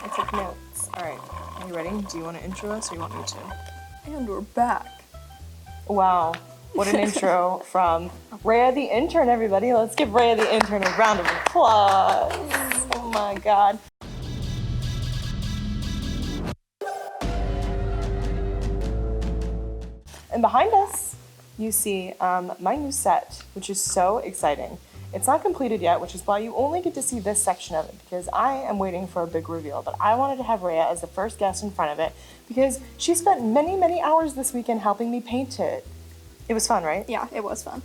I took notes. All right, are you ready? Do you want to intro us or you want me to? And we're back. Wow, what an intro from Rhea the intern, everybody. Let's give Rhea the intern a round of applause. Oh my God. And behind us, you see my new set, which is so exciting. It's not completed yet, which is why you only get to see this section of it, because I am waiting for a big reveal. But I wanted to have Rhea as the first guest in front of it, because she spent many, many hours this weekend helping me paint it. It was fun, right? Yeah, it was fun.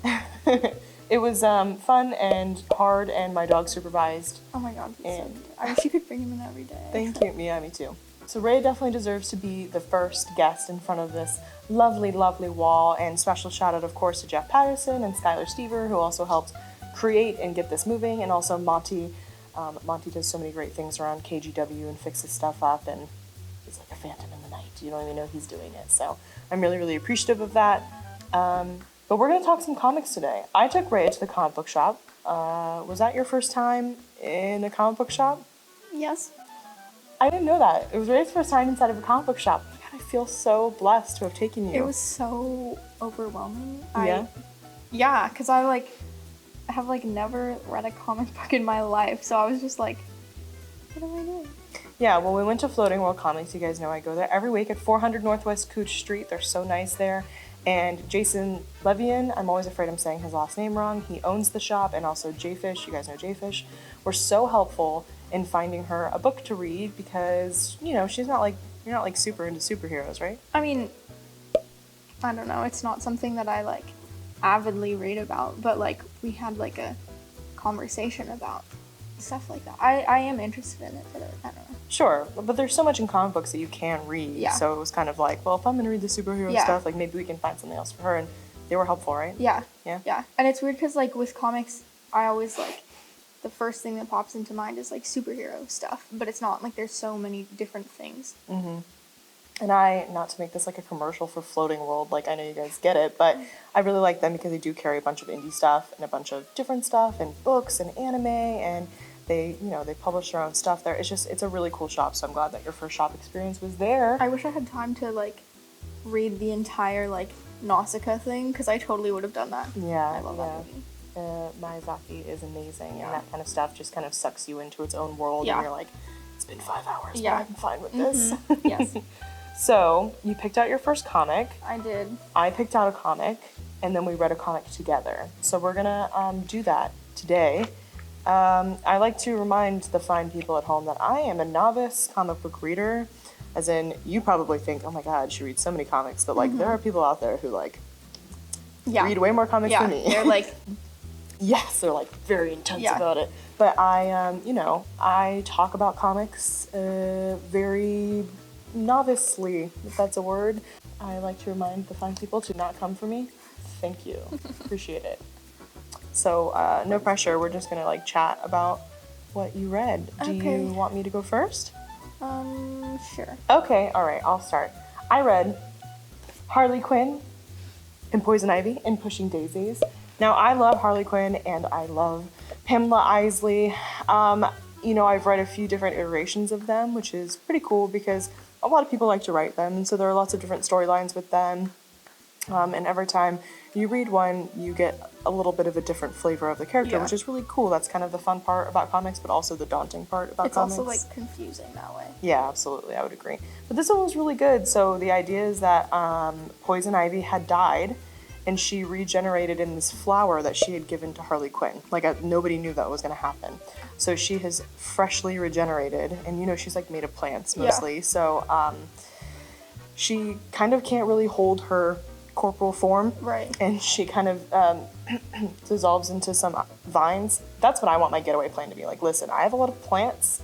It was fun and hard, and my dog supervised. Oh my God, he's so cute. I wish you could bring him in every day. Thank you. Yeah, me too. So Rhea definitely deserves to be the first guest in front of this lovely, lovely wall. And special shout out, of course, to Jeff Patterson and Skylar Stever, who also helped create and get this moving. And also Monty. Monty does so many great things around KGW and fixes stuff up, and he's like a phantom in the night. You don't even know he's doing it. So I'm really, really appreciative of that. But we're going to talk some comics today. I took Rhea to the comic book shop. Was that your first time in a comic book shop? Yes. I didn't know that. It was Rhea's first time inside of a comic book shop. God, I feel so blessed to have taken you. It was so overwhelming. Yeah? Yeah, because I have never read a comic book in my life, so I was just like, what am I doing? Yeah, well, we went to Floating World Comics. You guys know I go there every week at 400 Northwest Cooch Street. They're so nice there. And Jason Levian, I'm always afraid I'm saying his last name wrong. He owns the shop, and also Jfish, you guys know Jfish, were so helpful in finding her a book to read because, you know, you're not like super into superheroes, right? I mean, I don't know. It's not something that I avidly read about, but we had a conversation about stuff like that. I am interested in it, but I don't know. Sure, but there's so much in comic books that you can read. Yeah. So it was kind of like, well, if I'm going to read the superhero stuff, maybe we can find something else for her. And they were helpful, right? Yeah. Yeah? Yeah. And it's weird because, with comics, I always, the first thing that pops into mind is, superhero stuff. But it's not. There's so many different things. Mm-hmm. And not to make this a commercial for Floating World, I know you guys get it, but I really like them because they do carry a bunch of indie stuff and a bunch of different stuff and books and anime, and they publish their own stuff there. It's a really cool shop, so I'm glad that your first shop experience was there. I wish I had time to read the entire Nausicaa thing, because I totally would have done that. Yeah, I love that movie. Miyazaki is amazing, and that kind of stuff just kind of sucks you into its own world, Yeah. and you're like, it's been 5 hours, Yeah. but I'm fine with this. Yes. So, you picked out your first comic. I did. I picked out a comic, and then we read a comic together. So we're gonna do that today. I like to remind the fine people at home that I am a novice comic book reader, as in, you probably think, oh my God, she reads so many comics, but there are people out there who read way more comics than me. They're yes, they're very intense about it. But I, I talk about comics very novicely, if that's a word. I like to remind the fine people to not come for me. Thank you. Appreciate it. So, no pressure. We're just gonna chat about what you read. Do you want me to go first? Sure. Okay, alright, I'll start. I read Harley Quinn and Poison Ivy and Pushing Daisies. Now, I love Harley Quinn and I love Pamela Isley. I've read a few different iterations of them, which is pretty cool because a lot of people like to write them, and so there are lots of different storylines with them. And every time you read one, you get a little bit of a different flavor of the character, which is really cool. That's kind of the fun part about comics, but also the daunting part about comics. It's also confusing that way. Yeah, absolutely. I would agree. But this one was really good. So the idea is that Poison Ivy had died, and she regenerated in this flower that she had given to Harley Quinn. Nobody knew that was going to happen. So she has freshly regenerated, and she's made of plants mostly. Yeah. So she kind of can't really hold her corporal form. Right. And she kind of dissolves into some vines. That's what I want my getaway plan to be. Listen, I have a lot of plants,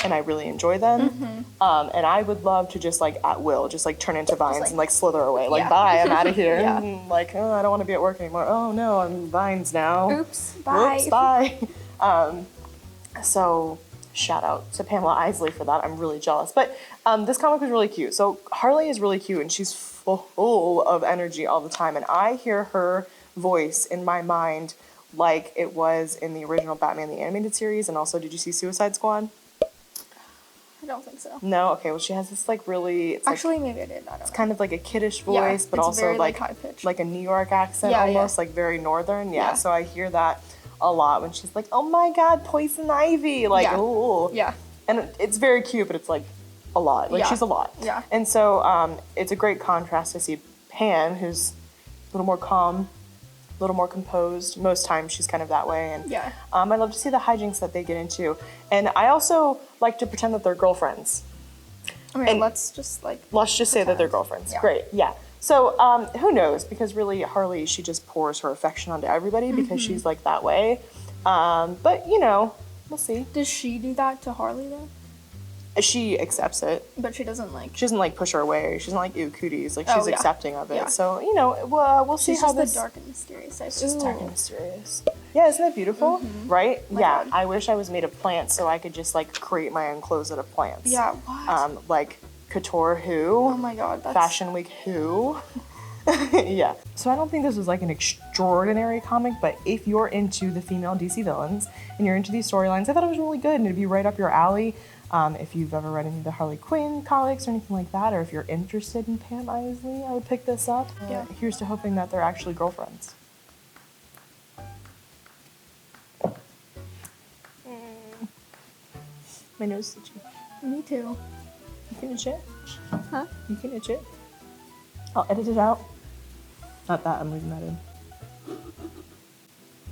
and I really enjoy them. Mm-hmm. And I would love to just at will, just turn into vines and slither away. Bye, I'm out of here. Yeah. And, oh, I don't want to be at work anymore. Oh no, I'm vines now. Oops, bye. Whoops, bye. So shout out to Pamela Isley for that. I'm really jealous. But this comic was really cute. So Harley is really cute, and she's full of energy all the time. And I hear her voice in my mind like it was in the original Batman the Animated Series. And also, did you see Suicide Squad? I don't think so. No? Okay, well, she has this, like, really... It's Actually, maybe I did. I don't know. It's kind of like a kiddish Yeah, voice, but it's also, very, like high-pitched. like a New York accent Yeah, almost, yeah. like, very northern. Yeah, Yeah. so I hear that a lot when she's like, oh, my God, poison ivy. Like, Yeah. ooh. Yeah. And it's very cute, but it's, like, a lot. Like, Yeah. she's a lot. Yeah. And so it's a great contrast to see Pan, who's a little more calm, a little more composed. Most times she's kind of that way. And Yeah. I love to see the hijinks that they get into. And I also like to pretend that they're girlfriends. Okay, And- let's just like. Let's just say that they're Pretend. girlfriends. Yeah. Great, yeah. So who knows? Because really, Harley, she just pours her affection onto everybody because she's like that way. But you know, we'll see. Does she do that to Harley though? She accepts it. But she doesn't like. She doesn't like push her away. She doesn't like ew cooties. Like Oh, she's yeah. accepting of it. Yeah. So you know, we'll see She's how just this. the dark and mysterious type. It's just Ooh. dark and mysterious. Yeah, isn't that beautiful? Right? My Yeah. God. I wish I was made of plants so I could just like create my own closet of plants. Yeah. What? Like Couture who? Oh my God. That's. Fashion Week who? Yeah. So I don't think this was like an extraordinary comic, but if you're into the female DC villains and you're into these storylines, I thought it was really good and it'd be right up your alley. If you've ever read any of the Harley Quinn comics or anything like that, or if you're interested in Pam Isley, I would pick this up. Yeah. Here's to hoping that they're actually girlfriends. My nose is itchy. Me too. You can itch it. Huh? You can itch it. I'll edit it out. Not that, I'm leaving that in.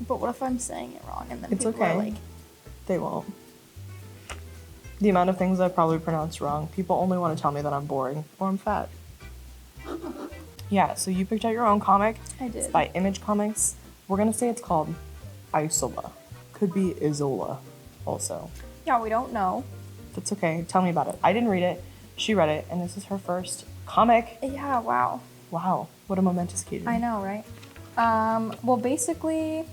But what if I'm saying it wrong and then It's people okay. are like, They won't. The amount of things I probably pronounced wrong, people only want to tell me that I'm boring or I'm fat. Yeah, so you picked out your own comic. I did. It's by Image Comics. We're gonna say it's called Isola. Could be Isola also. yeah, we don't know. That's okay. Tell me about it. I didn't read it. She read it, and this is her first comic. Yeah. Wow. Wow, what a momentous occasion. I know, right? Well, basically,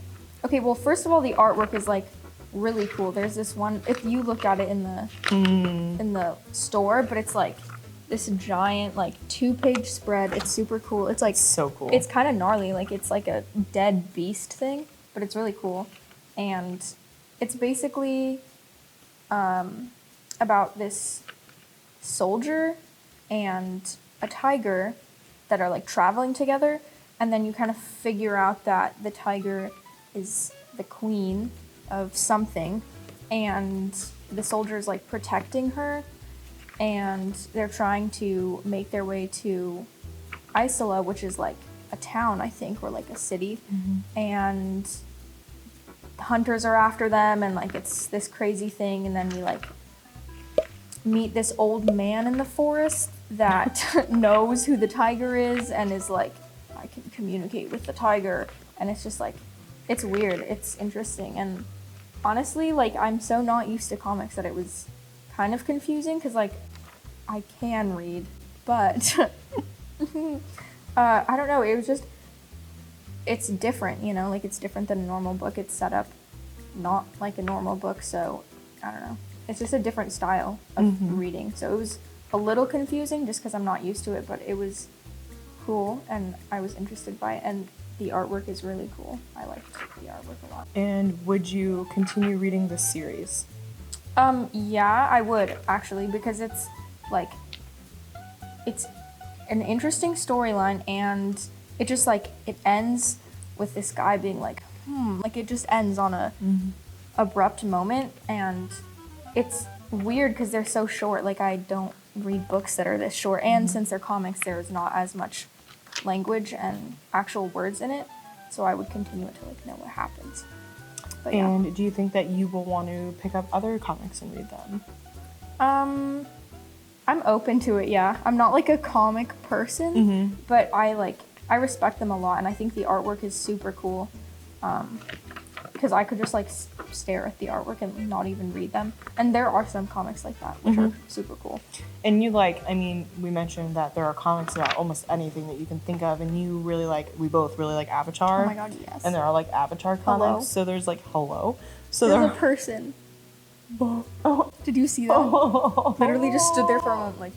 okay. Well, first of all, the artwork is like really cool. There's this one. If you look at it in the store, but it's like this giant like 2-page spread. It's super cool. It's like So cool. It's kind of gnarly. Like it's like a dead beast thing, but it's really cool, and it's basically about this soldier and a tiger that are like traveling together, and then you kind of figure out that the tiger is the queen of something, and the soldier's like protecting her, and they're trying to make their way to Isola, which is like a town, I think, or like a city, and hunters are after them, and like it's this crazy thing, and then we like meet this old man in the forest that knows who the tiger is and is like, I can communicate with the tiger, and it's just like, it's weird, it's interesting, and honestly, like, I'm so not used to comics that it was kind of confusing, because like, I can read, but I don't know, it was just, it's different, you know, like it's different than a normal book, it's set up not like a normal book, so I don't know. It's just a different style of reading. So it was a little confusing just because I'm not used to it, but it was cool and I was interested by it. And the artwork is really cool. I liked the artwork a lot. And would you continue reading this series? Yeah, I would actually, because it's like, it's an interesting storyline, and it just like, it ends with this guy being like, like it just ends on a abrupt moment, and it's weird because they're so short. Like, I don't read books that are this short, and since they're comics, there's not as much language and actual words in it, so I would continue it to like know what happens. But yeah. And do you think that you will want to pick up other comics and read them? I'm open to it, yeah. I'm not like a comic person, but I respect them a lot, and I think the artwork is super cool. Because I could just like stare at the artwork and not even read them. And there are some comics like that, which are super cool. And you like, I mean, we mentioned that there are comics about almost anything that you can think of, and you really like, we both really like Avatar. Oh my god, yes. And there are like Avatar comics, Hello. So there's like Hello. So There's there a person. Oh, did you see that? Literally just stood there for a moment like,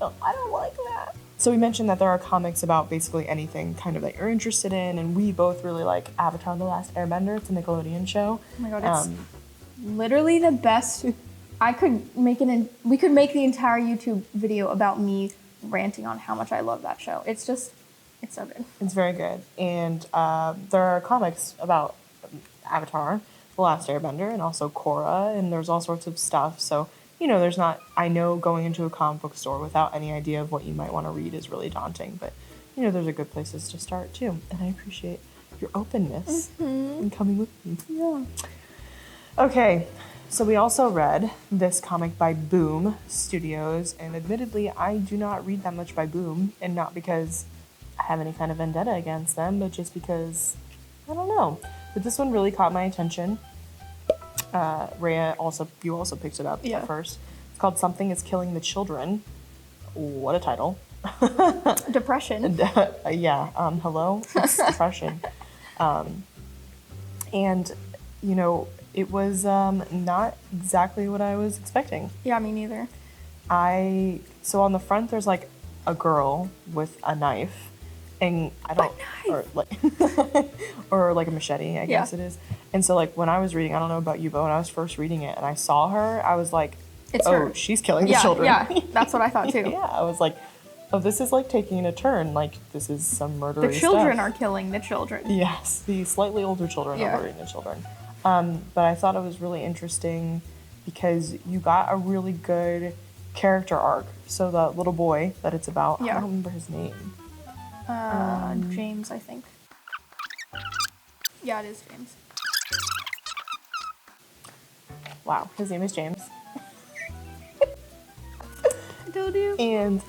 Oh, I don't like that. So we mentioned that there are comics about basically anything kind of that you're interested in, and we both really like Avatar: The Last Airbender. It's a Nickelodeon show. oh my god, it's literally the best I could make we could make the entire YouTube video about me ranting on how much I love that show. It's so good. It's very good. And there are comics about Avatar, The Last Airbender, and also Korra, and there's all sorts of stuff. So, there's not, I know going into a comic book store without any idea of what you might want to read is really daunting, but, those are good places to start too. And I appreciate your openness in coming with me. Yeah. Okay, so we also read this comic by Boom Studios, and admittedly, I do not read that much by Boom, and not because I have any kind of vendetta against them, but just because, I don't know. But this one really caught my attention. Rhea, you also picked it up at first. It's called Something is Killing the Children. What a title. Depression. Hello? It's depression. And, it was not exactly what I was expecting. Yeah, me neither. So on the front, there's like a girl with a knife, and or like a machete, I guess it is. And so like when I was reading, I don't know about you, but when I was first reading it and I saw her, I was like, it's her. She's killing the children. Yeah, that's what I thought too. Yeah, I was like, oh, this is like taking a turn. Like this is some murdery The children stuff. are killing the children. Yes, the slightly older children are murdering the children. But I thought it was really interesting because you got a really good character arc. So the little boy that it's about, I don't remember his name. James, I think. Yeah, it is James. Wow, his name is James. I told you. And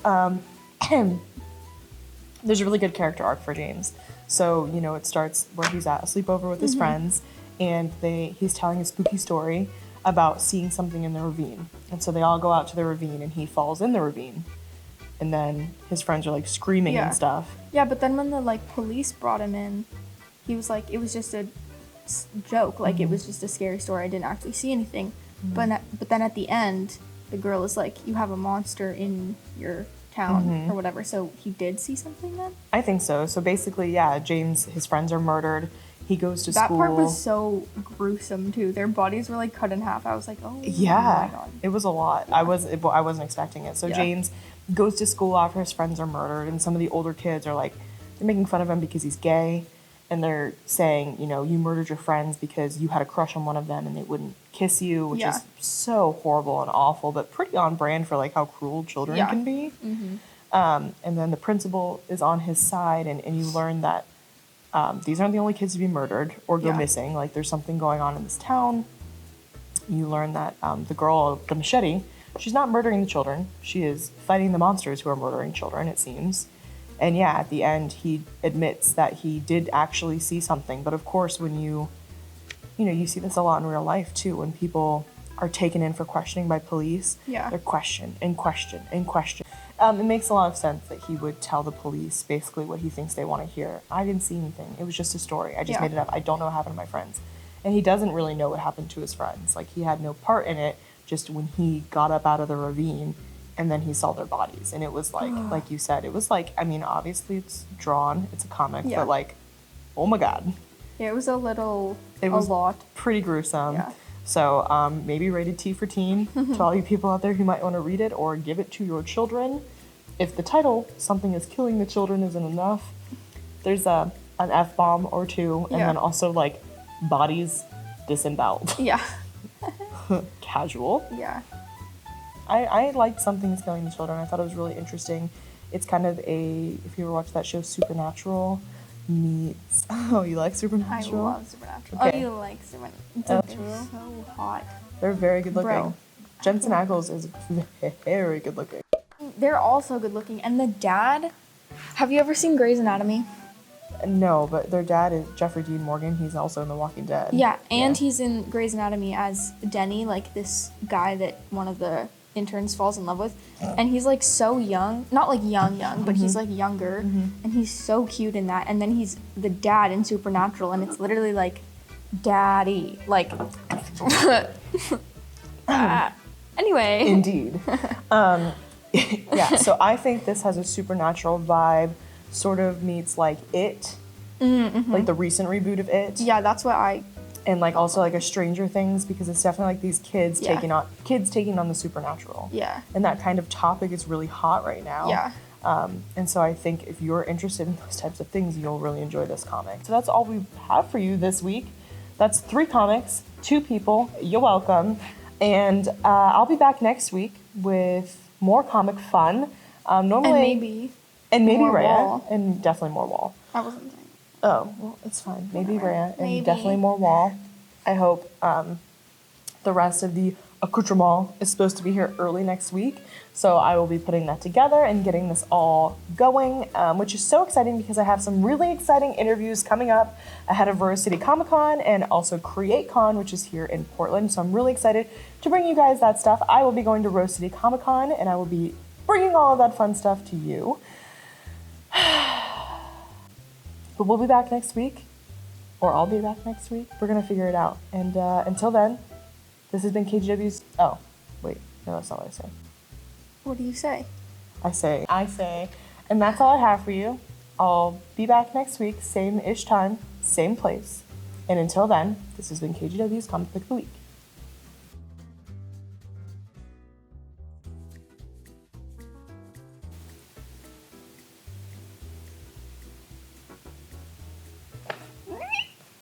there's a really good character arc for James. So, it starts where he's at a sleepover with his friends, and he's telling a spooky story about seeing something in the ravine. And so they all go out to the ravine, and he falls in the ravine. And then his friends are like screaming and stuff. Yeah, but then when the police brought him in, he was like, it was just a joke. Like, it was just a scary story. I didn't actually see anything. But then at the end, the girl is like, you have a monster in your town or whatever. So he did see something then? I think so. So basically, James, his friends are murdered. He goes to school. That part was so gruesome too. Their bodies were like cut in half. I was like, oh my God. It was a lot. Yeah. I wasn't expecting it. So James goes to school after his friends are murdered, and some of the older kids are like, they're making fun of him because he's gay, and they're saying, you murdered your friends because you had a crush on one of them and they wouldn't kiss you, which is so horrible and awful, but pretty on brand for like how cruel children can be. And then the principal is on his side, and you learn that these aren't the only kids to be murdered or go missing. Like, there's something going on in this town. You learn that the girl with the machete, she's not murdering the children. She is fighting the monsters who are murdering children, it seems. And at the end, he admits that he did actually see something. But of course, when you see this a lot in real life too, when people are taken in for questioning by police, they're question and question and question. It makes a lot of sense that he would tell the police basically what he thinks they want to hear. I didn't see anything. It was just a story. I just made it up. I don't know what happened to my friends. And he doesn't really know what happened to his friends. Like, he had no part in it, just when he got up out of the ravine and then he saw their bodies. And it was like you said, it was like, I mean, obviously it's drawn, it's a comic, but like, oh my God. Yeah, it was a lot. Pretty gruesome. Yeah. So maybe rated T for teen to all you people out there who might want to read it or give it to your children. If the title, Something is Killing the Children, isn't enough, there's an F-bomb or two, and then also like bodies disemboweled. Yeah. Casual. Yeah. I liked Something is Killing the Children. I thought it was really interesting. It's kind of if you ever watched that show Supernatural meets... Oh, you like Supernatural? I love Supernatural. Okay. Oh, you like Supernatural. They're so hot. They're very good looking. Bro. Jensen Ackles is very good looking. They're all so good looking. And the dad... Have you ever seen Grey's Anatomy? No, but their dad is Jeffrey Dean Morgan. He's also in The Walking Dead. Yeah, and he's in Grey's Anatomy as Denny, like this guy that one of the interns falls in love with. And he's like so young. Not like young, but he's like younger. And he's so cute in that. And then he's the dad in Supernatural, and it's literally like, daddy. Like, anyway. Indeed. So I think this has a Supernatural vibe, sort of meets like It, like the recent reboot of It. Yeah, that's what I and like also like a Stranger Things, because it's definitely like these kids Yeah. taking on the supernatural. Yeah. And that kind of topic is really hot right now. Yeah. And so I think if you're interested in those types of things, you'll really enjoy this comic. So that's all we have for you this week. That's 3 comics, 2 people. You're welcome. And I'll be back next week with more comic fun. Normally, And maybe more more Rhea, Wall. and definitely more Wall. I wasn't saying. Oh, well, it's fine. Maybe Whatever. Rhea, and Maybe. definitely more Wall. I hope the rest of the accoutrement is supposed to be here early next week. So I will be putting that together and getting this all going, which is so exciting because I have some really exciting interviews coming up ahead of Rose City Comic Con and also Create Con, which is here in Portland. So I'm really excited to bring you guys that stuff. I will be going to Rose City Comic Con and I will be bringing all of that fun stuff to you. But we'll be back next week, or I'll be back next week. We're going to figure it out. And until then, this has been KGW's... Oh, wait. No, that's not what I say. What do you say? I say, and that's all I have for you. I'll be back next week, same-ish time, same place. And until then, this has been KGW's Comic Book of the Week.